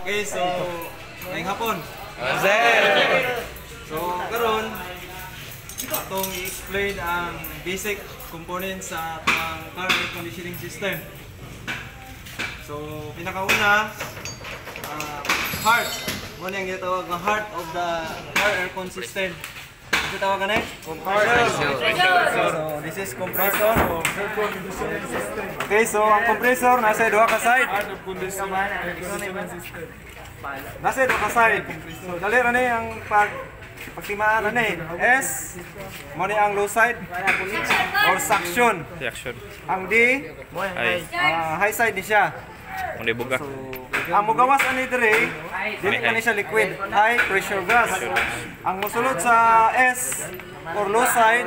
Okay, so ngayong hapon. Sir! So karon atong i-explain ang basic components sa atong car air conditioning system. So pinakauna, heart. Mo ang gitawag nga heart of the car aircon system. Ito tawagan eh? Compressor. So this is compressor. Okay, so ang compressor nasa duha ka side. Nasa duha ka side. So dali ra ni ang pagtimaan ani. S mo ni ang low side or suction. Ang D high side ni siya. Hindi buga. So, ang mugawas ani dire, dili kani siya liquid, high pressure gas. Ang mosulod sa S or low side,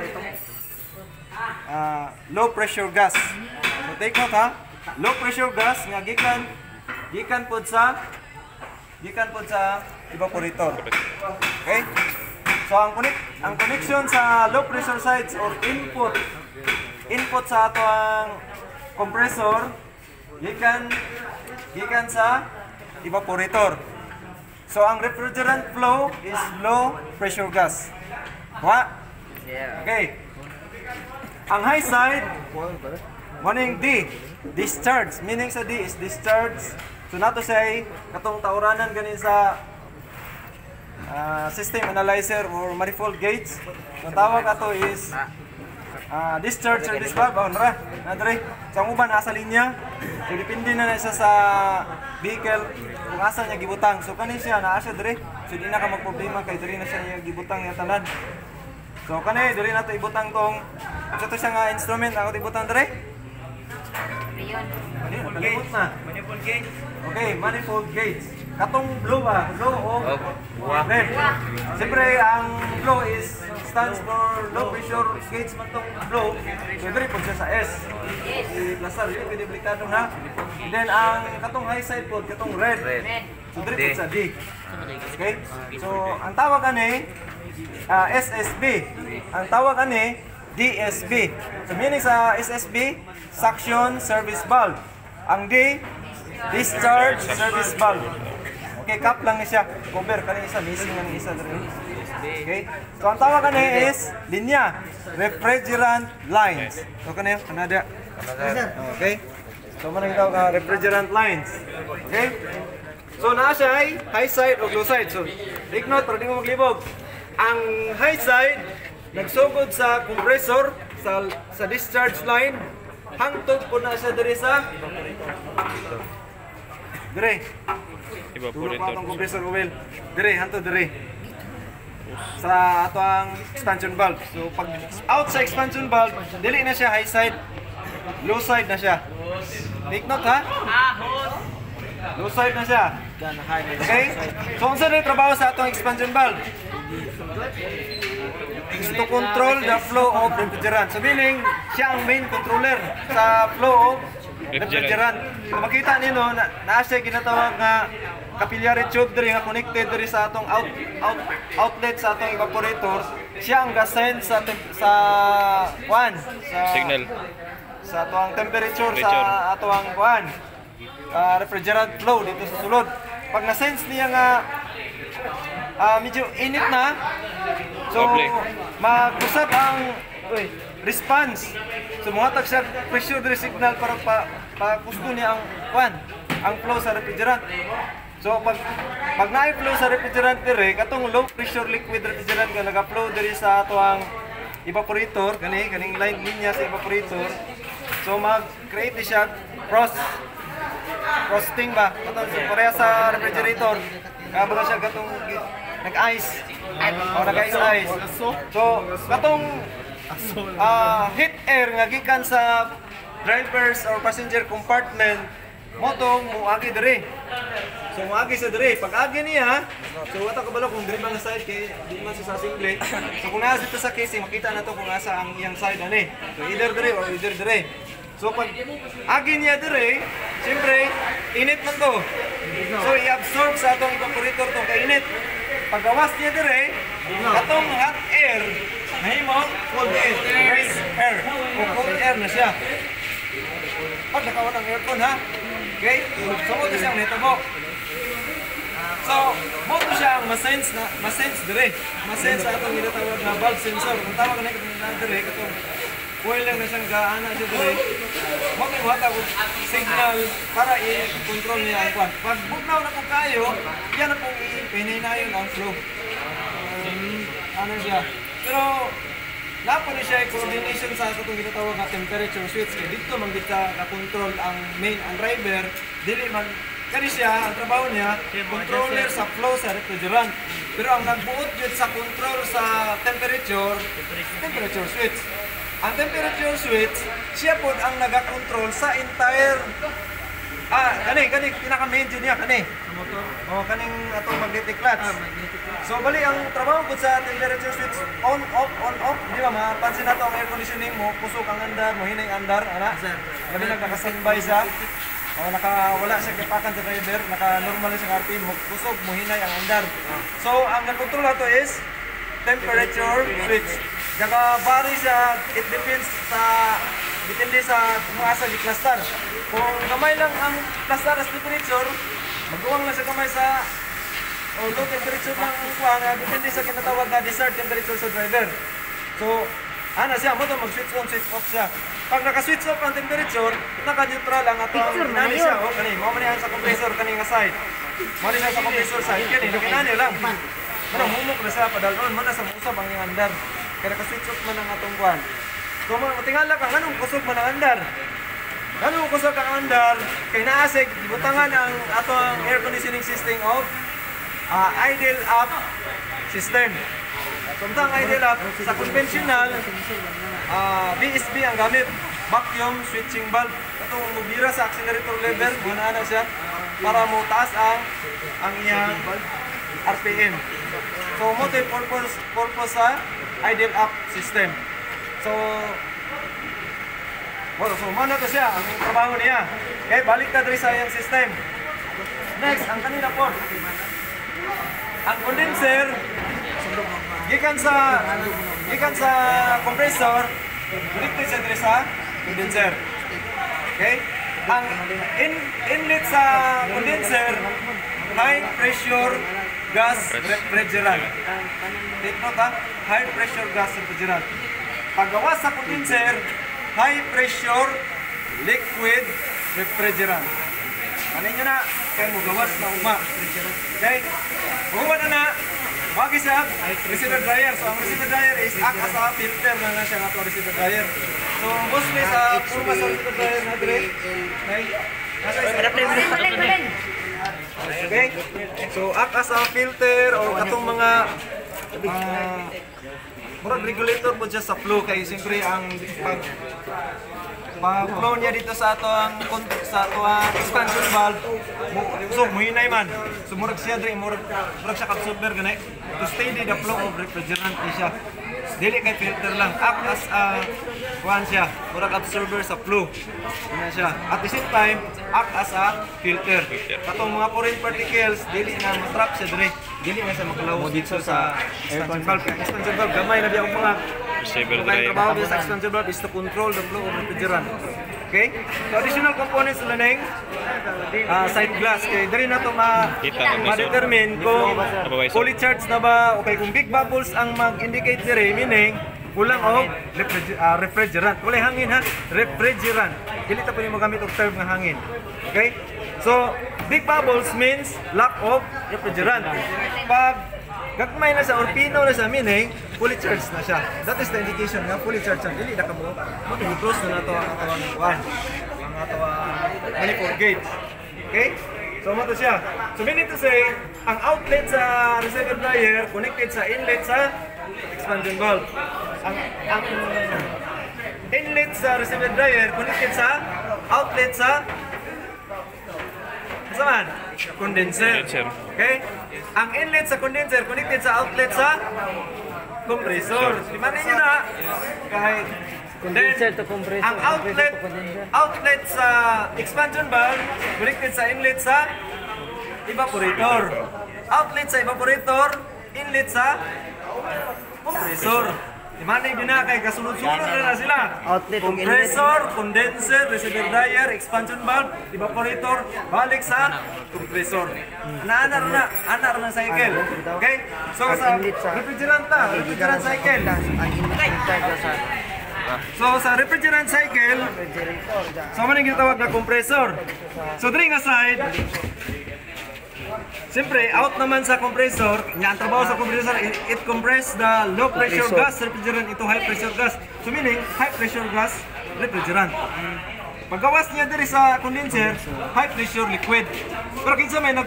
low pressure gas. So take note ha, low pressure gas nga gikan pod sa evaporator. Okay? So ang connection sa low pressure sides or input sa atong compressor gikan sa evaporator. So ang refrigerant flow is low pressure gas. Wa? Okay. Ang high side morning D, discharge. Meaning sa D is discharge. So nato say katong tauranan ganin sa system analyzer or manifold gauge. Ang tawag ato is discharge service valve on ra nadre sa uban asa linya. So depende na siya sa vehicle kung asa niya gibutang. So kani siya naa siya dire. So di na ka magproblema kay dire na siya gibutang niya tanan. So kani dire na to ibutang tong ito siya nga instrument ako ibutang dire. Manifold gauge. Okay, manifold gauge. Katong blue ba? Blue o red. Siyempre ang blue is stands for low pressure gauge man tong blue. So dire po siya sa S. I-plasar yun, pwede baliktado na. Then ang katong high side po, katong red. So dire po sa D. Okay? So ang tawag ani SSB. Ang tawag ani DSB. So meaning sa SSB, suction service valve. Ang D, discharge service valve. Okay, cap lang ni siya. Cover kanina isa, missing lang isa dito. Okay? So ang tawag kanina is linya, refrigerant lines. So kanina, kanada. Okay? So manang tawag refrigerant lines. Okay? So naa siya ay high side o low side. So take note para di mo maglibog. Ang high side nagsugod sa compressor sa discharge line. Hangtod po na siya diri sa dire. Tulog pa itong compressor oil. Dire, hanto dire. Sa ato ang expansion valve. So pag out sa expansion valve, dili na siya high side, low side na siya. Take note ha. Low side na siya. Okay? So unsa na trabaho sa atong expansion valve? Is to control the flow of refrigerant. So meaning, siya ang main controller sa flow of refrigerant. So makita ninyo, naa siya ginatawag nga capillary tube diri nga connected diri sa atong outlet sa atong evaporator. Siya ang ga-send sa signal sa atong temperature sa atong refrigerant flow dito sa sulod. Pag na-sense niya nga medyo init na, so mag-usap ang response. So muhatag siya pressure diri signal para pa-kusto niya ang flow sa refrigerant. So pag na-flow sa refrigerant dire, katong low pressure liquid refrigerant nga naga-flow diri sa atong evaporator, kaning line linya sa evaporator. So mag-create siya frosting ba? Katong pareha sa refrigerator. Kaya siya katong nag-ice. O nag-ice. So katong heat air nga gikan sa drivers or passenger compartment mo tong muagi dire. So muagi sa dire. Pag agi niya, so wata kabalo kung dire man side kay di man sa single. So kung nasa dito sa casing, makita na to kung asa ang iyang side ani. So either dire or either dire. So pag agi niya dire, siyempre init man to. So i-absorb sa atong evaporator tong kainit. Pag gawas niya dire, atong hot air nahimo cold air, air. O cold air na siya. Pag nakawan ang aircon ha. Okay? So mo siyang nito mo. So, mo to siya ang masense dire. Masense sa atong ginatawag na valve sensor. Kung tawag na dire katong coil lang na siyang gaana siya dire. Mo to wata ko signal para i-control niya ang kwan. Pag bugnaw na po kayo, yan na pong i-pininayon ang flow. Ano siya? Pero napo ni siya coordination sa atong ginatawag na temperature switch. Kaya dito man kita ka-control ang main ang driver, dili man kani siya ang trabaho niya controller sa flow sa refrigerant. Pero ang nagbuot jud sa control sa temperature switch. Ang temperature switch siya pod ang naga-control sa entire kani pinaka-main jud niya kani. Kaning atong magnetic clutch. So bali ang trabaho ko sa temperature switch on off, di ba mapansin nato ang air conditioning mo, kusog ang andar, mo hinay andar, ana. Labi naka-standby sa wala siya kipakan sa driver, naka-normal siya RPM, mo kusog, mo hinay ang andar. So ang nag-control nato is temperature switch. Daga vary siya, it depends depende sa kung asa di cluster. Kung kamay lang ang cluster as temperature, magduwang lang sa kamay sa low temperature lang ang kuha, depende sa kinatawag na desired temperature sa driver. So, siya, mo to mag-switch on, switch off siya. Pag naka-switch off ang temperature, naka-neutral ang atong inani siya. Kani, mo man sa compressor, kani nga side. Mo niya sa compressor side, kani, nakinani lang. Ano, humok na siya, padalon mo na sa musab ang iyang andar. Kaya naka-switch off man ang atong kuhan. So, matingala ka, anong kusog man ang andar? Anong kusog ang andar? Kaya naasig, ibutangan ang atong air conditioning system of idle up system. Samtang idle up sa conventional VSB ang gamit, vacuum switching valve. Katong mubira sa accelerator level, muna siya para mo taas ang iyang RPM. So mo to purpose sa idle up system. So muna to siya ang trabaho niya. Okay, balik na diri sa iyang system. Next, ang kanina po. Ang condenser gikan sa compressor connected sa diri sa condenser. Okay? Ang inlet sa condenser high pressure gas refrigerant. Take note high pressure gas refrigerant. Paggawa sa condenser high pressure liquid refrigerant. Ano nyo na? Kaya mo gawas na uma. Okay? Uwa na, wagi siya receiver dryer. So ang receiver dryer is act as a filter na siya nga receiver dryer. So mostly sa purma sa receiver dryer na dire. Okay? So act as a filter o katong mga murag regulator po siya sa flow kay siyempre ang pag-flow niya dito sa atong expansion valve, so muhinay man. So murag siya diri, murag siya absorber gani to steady the flow of refrigerant siya. Dili kay filter lang, act as a siya, murag absorber sa flow. Ano siya. At the same time, act as a filter. Katong mga foreign particles, dili na matrap siya diri. Dili na siya makalawas dito sa expansion valve. Expansion valve gamay na biya mga receiver drive. Trabaho din sa expansion valve is to control the flow of refrigerant. Okay? So additional components na lang side glass. Kaya dari na ito ma-determine kung fully charged na ba o kaya kung big bubbles ang mag-indicate dire, meaning kulang o refrigerant. Wala hangin ha? Refrigerant. Dili ta pa niyo magamit og term nga hangin. Okay? So, big bubbles means lack of refrigerant. Pag gagmay na sa or pinaw na sa meaning, fully charged na siya. That is the indication nga fully charged siya. Dili na ka mo. Mag-close na nato ang atawang ang atawang manifold gate. Okay? So, mo to siya. So, meaning to say, ang outlet sa receiver dryer connected sa inlet sa expansion valve. Ang inlet sa receiver dryer connected sa outlet sa saan? Condenser. Okay? Ang inlet sa condenser connected sa outlet sa compressor. Limanin nyo na. Kahit condenser to compressor. Ang outlet sa expansion valve connected sa inlet sa evaporator. Outlet sa evaporator, inlet sa compressor. Imanay din na kay kasunod-sunod na sila. Outlet, Compressor, condenser, receiver dryer, expansion valve, evaporator, balik sa compressor. Ana na cycle. Okay? So sa refrigerant cycle. So sa refrigerant cycle, so man yung ginatawag na compressor. So during aside, siyempre out naman sa compressor, ang trabaho sa compressor, it compress the low pressure gas refrigerant into high pressure gas. So meaning, high pressure gas refrigerant. Paggawas niya diri sa condenser, high pressure liquid. Pero kinsa may mo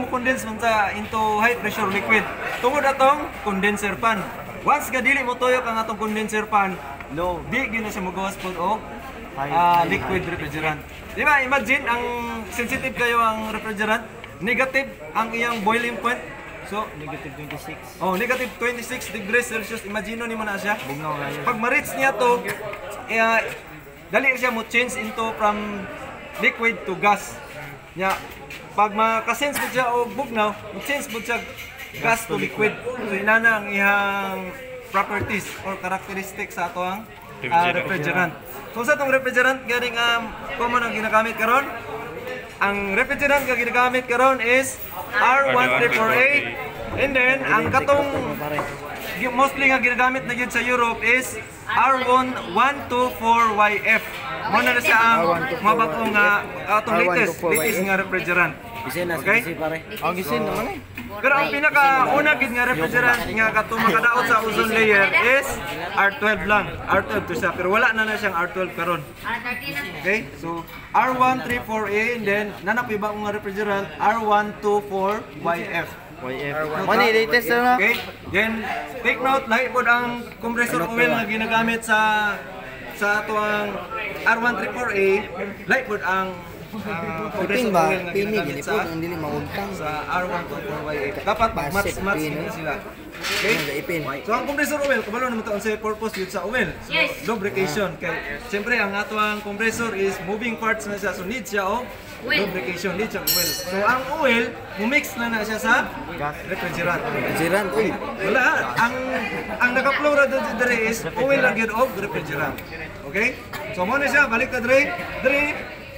condense man sa into high pressure liquid. Tungod atong condenser fan. Once nga dili mo tuyok ang atong condenser fan, di gina siya magawas po o liquid refrigerant. Di ba, imagine ang sensitive kayo ang refrigerant, negative ang iyang boiling point. So, Negative 26. oh, negative 26 degrees Celsius. Imagine nimo na siya. Pag ma-reach niya to, dali siya mo change into from liquid to gas. Nya, pag makasense mo siya o bugnaw, mo-change mo siya gas to liquid. So, inana ang iyang properties or characteristics sa ato ang refrigerant. So sa itong refrigerant, ganing common ang ginagamit karon. Ang refrigerant nga ginagamit karon is R134A, and then ang katong mostly nga ginagamit na yun sa Europe is R1124YF. Muna na siya ang mabagong atong latest nga refrigerant. Okay? Ang gisin naman eh. Pero ang pinaka-una gid nga refrigerant nga katong makadaot sa ozone layer is R12 lang. R12 to siya, pero wala na siyang R12 karon. Okay? So R134A, and then nanapi ba nga refrigerant R124YF. Mani latest na. Okay? Then take note, lahi pod ang compressor oil nga ginagamit sa ato ang R134A, lahi pod ang Pin ba? Pini gini po ang dili maugtang. Sa R124YF. Dapat match sila. Okay? Ipin. So ang compressor oil, kabalo naman ito ang purpose yun sa oil. So, lubrication. Kaya siyempre ang ato ang compressor is moving parts na siya. So need siya o lubrication, need siya oil. So ang oil, mumix na siya sa refrigerant. Refrigerant, uy. Wala. Ang naka-flow ra dito is oil lang yun of refrigerant. Okay? So mo na siya, balik na dre.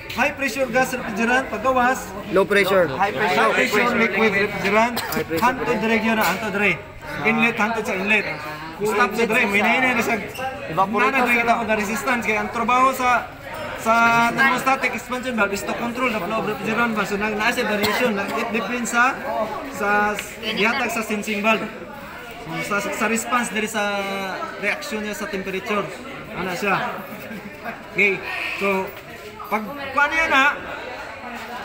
High pressure gas refrigerant, paggawas. Low pressure. High pressure liquid refrigerant. Hanto dire yun na, hanto dire. Inlet, hanto sa inlet. Stop sa dire, may nainay na siya. Nana dire kita na resistance. Kaya ang trabaho sa thermostatic expansion valve is to control the flow of refrigerant valve. So naa siya variation. It depends sa ihatag sa sensing valve. Sa response dire sa reaction niya sa temperature. Ano siya? Okay, so pag kuan yan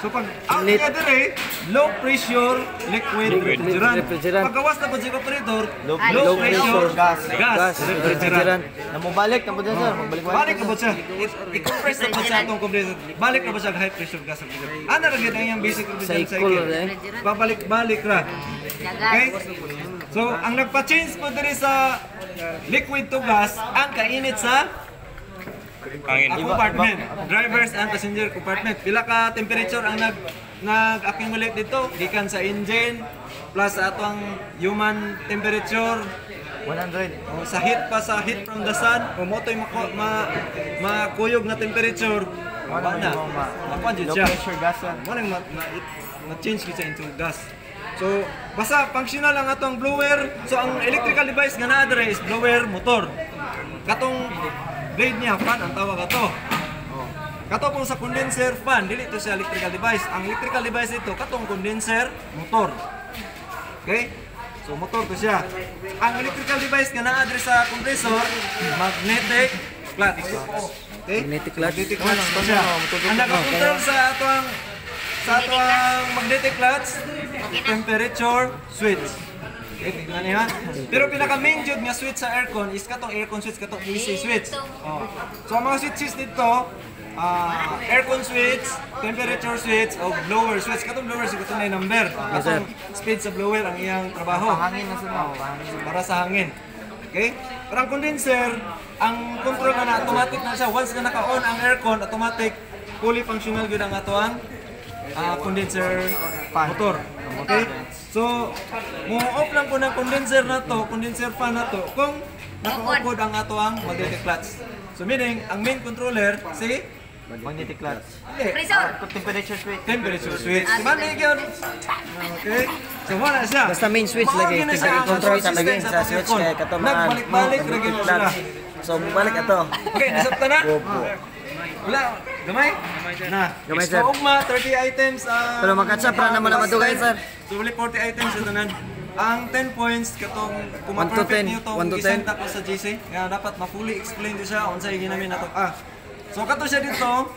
so pag out niya dire, low pressure liquid refrigerant. Paggawas na po sa evaporator, low pressure gas refrigerant. Namubalik na po dyan sir. Balik na po siya. I-compress na po siya itong compressor. Balik na po siya high pressure gas refrigerant. Ano rin yan yung basic refrigerant cycle. Babalik ra. Okay? So ang nagpa-change po dire sa liquid to gas, ang kainit sa compartment, drivers and passenger compartment. Pila ka temperature ang nag-accumulate dito gikan sa engine plus sa atong human temperature 100. sa heat from the sun o mo toy makuyog na temperature ako jud siya. Low pressure gas yan. Mo nang ma-change kita into gas. So basta functional ang atong blower. So ang electrical device nga naa dire is blower motor. Katong blade niya, fan ang tawag ato. Kato pong sa condenser fan, dili ito sa electrical device. Ang electrical device ito, katong condenser, motor. Okay? So motor to siya. Ang electrical device nga naa sa compressor, magnetic clutch. Okay? Magnetic clutch. Magnetic clutch to siya. Ang nakakontrol sa atong magnetic clutch, temperature switch. Okay, tingnan niya. Pero pinaka main jud nga switch sa aircon is katong aircon switch, katong AC switch. Oh. So ang mga switches dito, aircon switch, temperature switch, o blower switch. Katong blower switch katong na number. Katong speed sa blower ang iyang trabaho. Hangin na sila. Para sa hangin. Okay? Pero ang condenser, ang control na automatic na siya. Once na naka-on ang aircon, automatic fully functional gyud ang ato ang condenser motor. Okay? So, mo-off lang po ng condenser na to, condenser fan na to, kung naka-upod ang ato ang magnetic clutch. So meaning, ang main controller, si Magnetic clutch. hindi, Temperature switch. temperature switch. Di ba yun? Okay? So wala siya. Basta main switch lagi. Mao gina siya ang Control system sa lagi sa atong switch aircon. kaya katumaan. Nagbalik-balik lagi mo sila. So balik ato. Okay, nasabta na? Wala, gamay? Na. Gamay, sir. So ugma, 30 items. Pero magkatsa para naman ang madugay, sir. So wali 40 items ito nan. Ang 10 points katong kung 1 to ma-perfect 10, niyo tong 1 to 10. gisenta ko sa GC, kaya dapat ma-fully explain din siya unsay ginamin nato. So kato siya dito,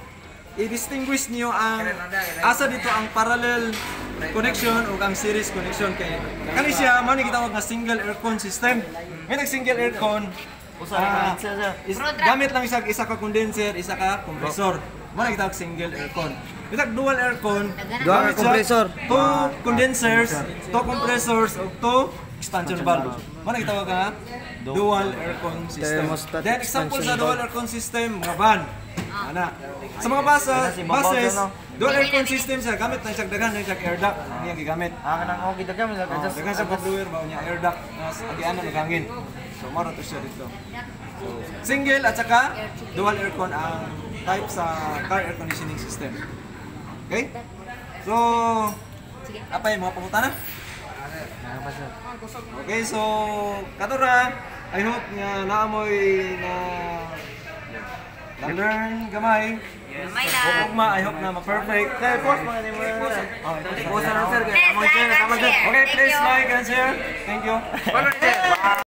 i-distinguish niyo ang asa dito ang parallel connection o ang series connection kay kani siya mao ni gitawag nga single aircon system. May single aircon gamit lang isa ka condenser, isa ka compressor. Mao ni gitawag single aircon. Itag dual aircon, Dual gamit siya compressor. 2 condensers, 2 compressors ug 2 expansion valve. Mao ni gitawag nga dual aircon system. Thermostat Then example expansion sa dual aircon system, mga van. Ana. Sa mga buses, dual aircon system sa gamit na siyang daghan siyang air duct ang iyang gigamit. Kanang okay dagan lang Daghan sa blower ba niya air duct nas agianan ng hangin. So maro to siya dito. So single at saka dual aircon ang type sa car air conditioning system. Okay? So apa yung mga pangutana? Okay, so katura, I hope nga naamoy na learn gamay. Gamay na. Ugma, I hope na ma-perfect. Post mga ni mo. Post na sir. Please like and share. Okay, Thank please you. like and share. Thank you.